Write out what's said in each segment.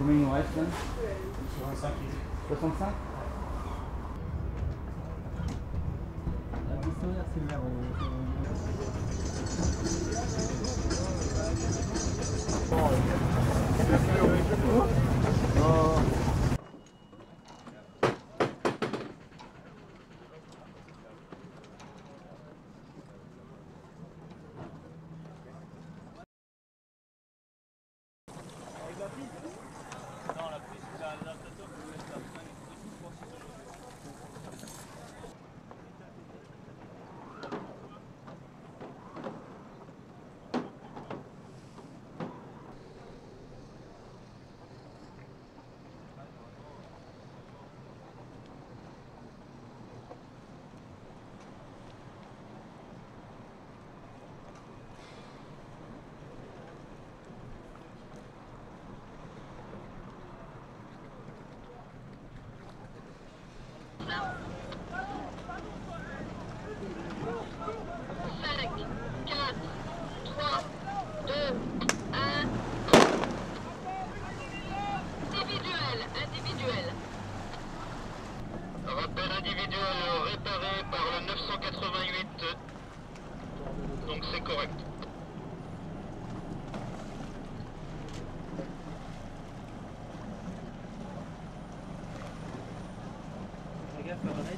Combien il nous reste là? 65. 65? La pistolet, c'est le vert. Rappel individuel réparé par le 988, donc c'est correct. Fais gaffe, la grenade,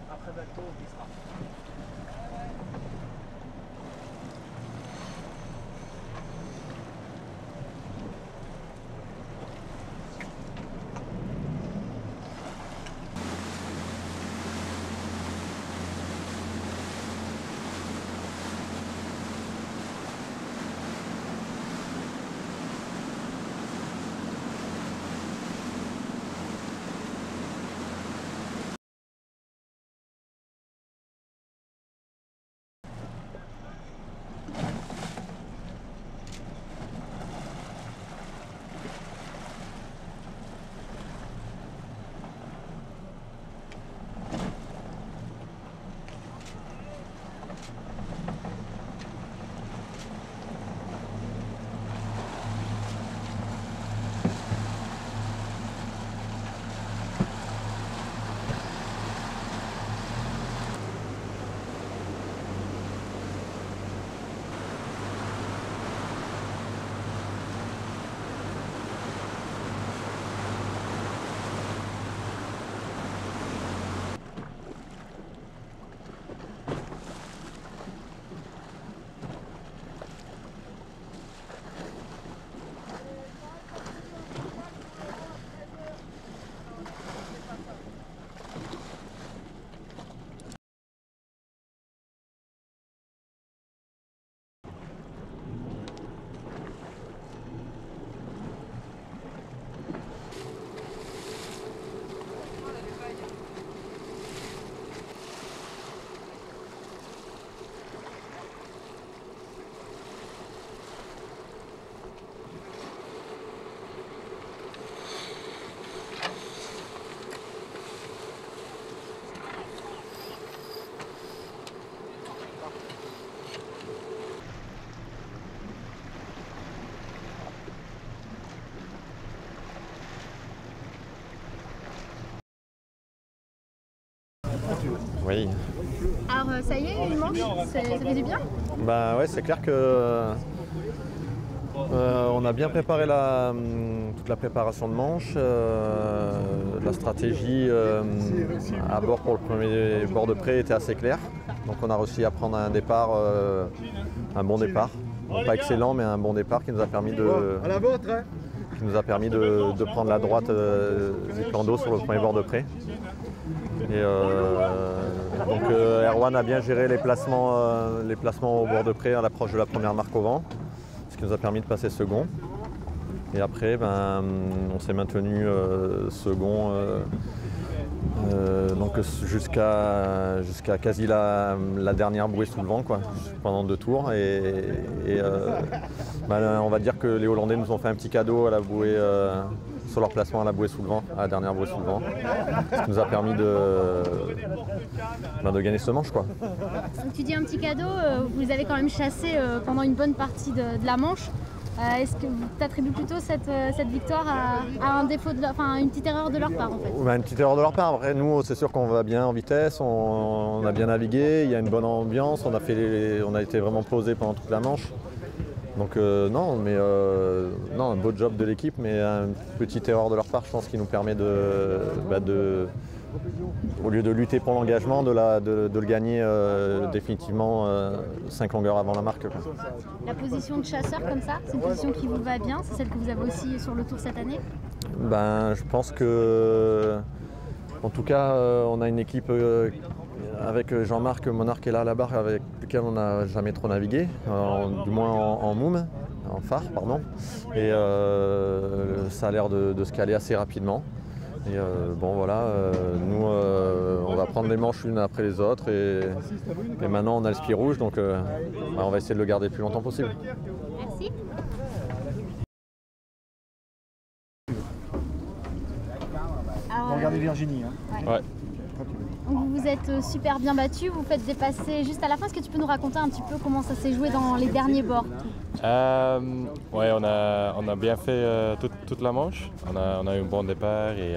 après bateau, il sera. Oui. Alors ça y est, une manche, ça fait du bien? Bah ouais, c'est clair que on a bien préparé toute la préparation de manche, la stratégie à bord pour le premier bord de près était assez claire. Donc on a réussi à prendre un départ, un bon départ. Bon, pas excellent, mais un bon départ qui nous a permis de prendre la droite du plan d'eau sur le premier bord de près. Et donc Erwan a bien géré les placements au bord de près à l'approche de la première marque au vent, ce qui nous a permis de passer second. Et après, on s'est maintenu second donc jusqu'à quasi la dernière bouée sous le vent, quoi, pendant 2 tours. On va dire que les Hollandais nous ont fait un petit cadeau à la bouée, sur leur placement à la bouée sous le vent, à la dernière bouée sous le vent, ce qui nous a permis de gagner ce manche, quoi. Donc tu dis un petit cadeau, vous les avez quand même chassés pendant une bonne partie de la manche. Est-ce que tu attribues plutôt cette victoire à un défaut une petite erreur de leur part en fait? Une petite erreur de leur part. Après, nous, c'est sûr qu'on va bien en vitesse, on a bien navigué, il y a une bonne ambiance, on a été vraiment posé pendant toute la manche. Donc non, un beau job de l'équipe, mais une petite erreur de leur part, je pense, qui nous permet au lieu de lutter pour l'engagement, de le gagner définitivement 5 longueurs avant la marque, quoi. La position de chasseur comme ça, c'est une position qui vous va bien? C'est celle que vous avez aussi sur le tour cette année? Je pense que, en tout cas, on a une équipe avec Jean-Marc Monarch qui est là à la barre, avec lequel on n'a jamais trop navigué, du moins en moum, en phare, pardon. Et ça a l'air de se caler assez rapidement. Et nous on va prendre les manches l'une après les autres et maintenant on a le spi rouge, donc on va essayer de le garder le plus longtemps possible. Merci. Alors, Regardez Virginie. Ouais. Donc vous vous êtes super bien battu, vous faites dépasser juste à la fin. Est-ce que tu peux nous raconter un petit peu comment ça s'est joué dans les derniers bords? Ouais, on a bien fait toute la manche. On a eu un bon départ et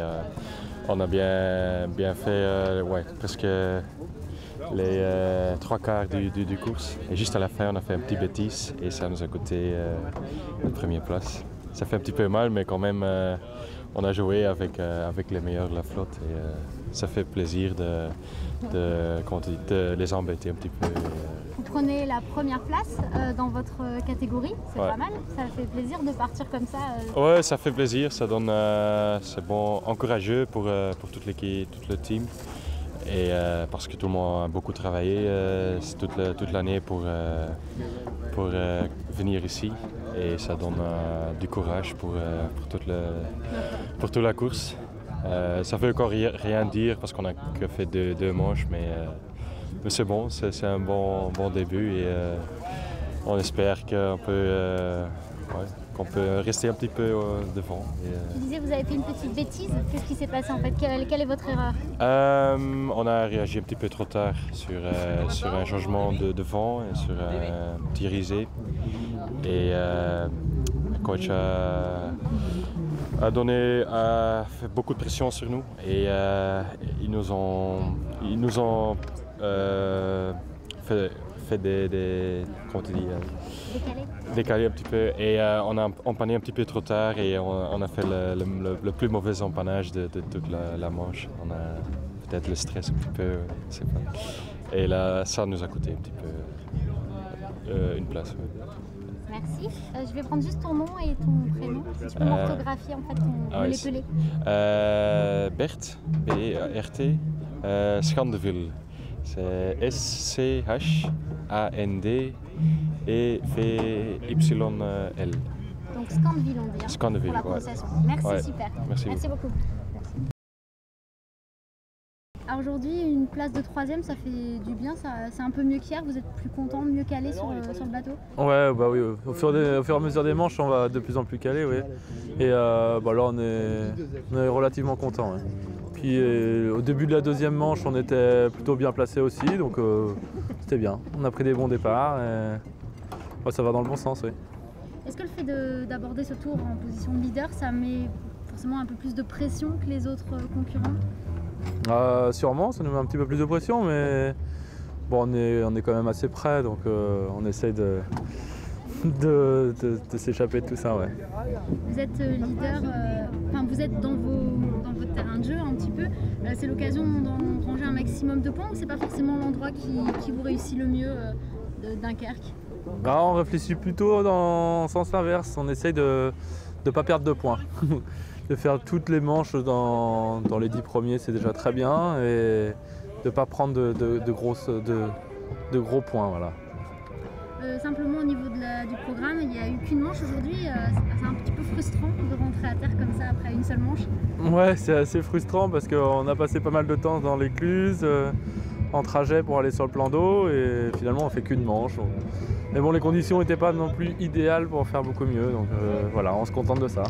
on a bien fait presque les 3/4 du course. Et juste à la fin, on a fait un petit bêtise et ça nous a coûté la première place. Ça fait un petit peu mal, mais quand même, on a joué avec les meilleurs de la flotte et ça fait plaisir de les embêter un petit peu. Vous prenez la première place dans votre catégorie, c'est pas mal. Ça fait plaisir de partir comme ça. Ouais, ça fait plaisir, ça donne, c'est bon, encourageux pour toute l'équipe, tout le team. Et parce que tout le monde a beaucoup travaillé toute l'année pour venir ici. Et ça donne du courage pour toute la course. Ça ne veut encore rien dire parce qu'on n'a que fait deux manches, mais c'est bon, c'est un bon début et on espère qu'on peut rester un petit peu devant. Tu disais que vous avez fait une petite bêtise, qu'est-ce qui s'est passé en fait? Quelle est votre erreur? On a réagi un petit peu trop tard sur un changement de vent et sur un petit risée. Et le coach a fait beaucoup de pression sur nous et ils nous ont fait des comment tu dis, décaler un petit peu et on a empanné un petit peu trop tard et on a fait le plus mauvais empannage de toute la manche. On a peut-être le stress un petit peu, je sais pas. Et là, ça nous a coûté un petit peu une place. Ouais. Merci. Je vais prendre juste ton nom et ton prénom. Si tu peux m'orthographier en fait ton l'épelé. Bert, B-E-R-T, Scandeville. C'est S-C-H-A-N-D-E-V-Y-L. Donc Scandeville on dit. Scandeville, pour la prononciation. Merci, ouais. super. Merci beaucoup. Merci. Alors aujourd'hui, une place de 3e, ça fait du bien, c'est un peu mieux qu'hier. Vous êtes plus content, mieux calé sur le bateau? Ouais, bah oui, au fur et à mesure des manches, on va de plus en plus calé, oui. Et là, on est relativement content. Ouais. Puis au début de la 2e manche, on était plutôt bien placé aussi, donc c'était bien. On a pris des bons départs et ça va dans le bon sens, oui. Est-ce que le fait d'aborder ce tour en position de leader, ça met forcément un peu plus de pression que les autres concurrents? Sûrement, ça nous met un petit peu plus de pression, mais bon, on est quand même assez près, donc on essaye de s'échapper de tout ça. Ouais. Vous êtes leader, vous êtes dans votre terrain de jeu un petit peu. C'est l'occasion d'en ranger un maximum de points ou c'est pas forcément l'endroit qui vous réussit le mieux de Dunkerque? On réfléchit plutôt dans le sens inverse, on essaye de ne pas perdre de points. De faire toutes les manches dans les 10 premiers, c'est déjà très bien, et de ne pas prendre de gros points. Voilà. Simplement au niveau du programme, il n'y a eu qu'une manche aujourd'hui. C'est un petit peu frustrant de rentrer à terre comme ça après une seule manche. Ouais, c'est assez frustrant parce qu'on a passé pas mal de temps dans l'écluse, en trajet pour aller sur le plan d'eau, et finalement on fait qu'une manche. Mais bon, les conditions n'étaient pas non plus idéales pour faire beaucoup mieux, donc voilà, on se contente de ça.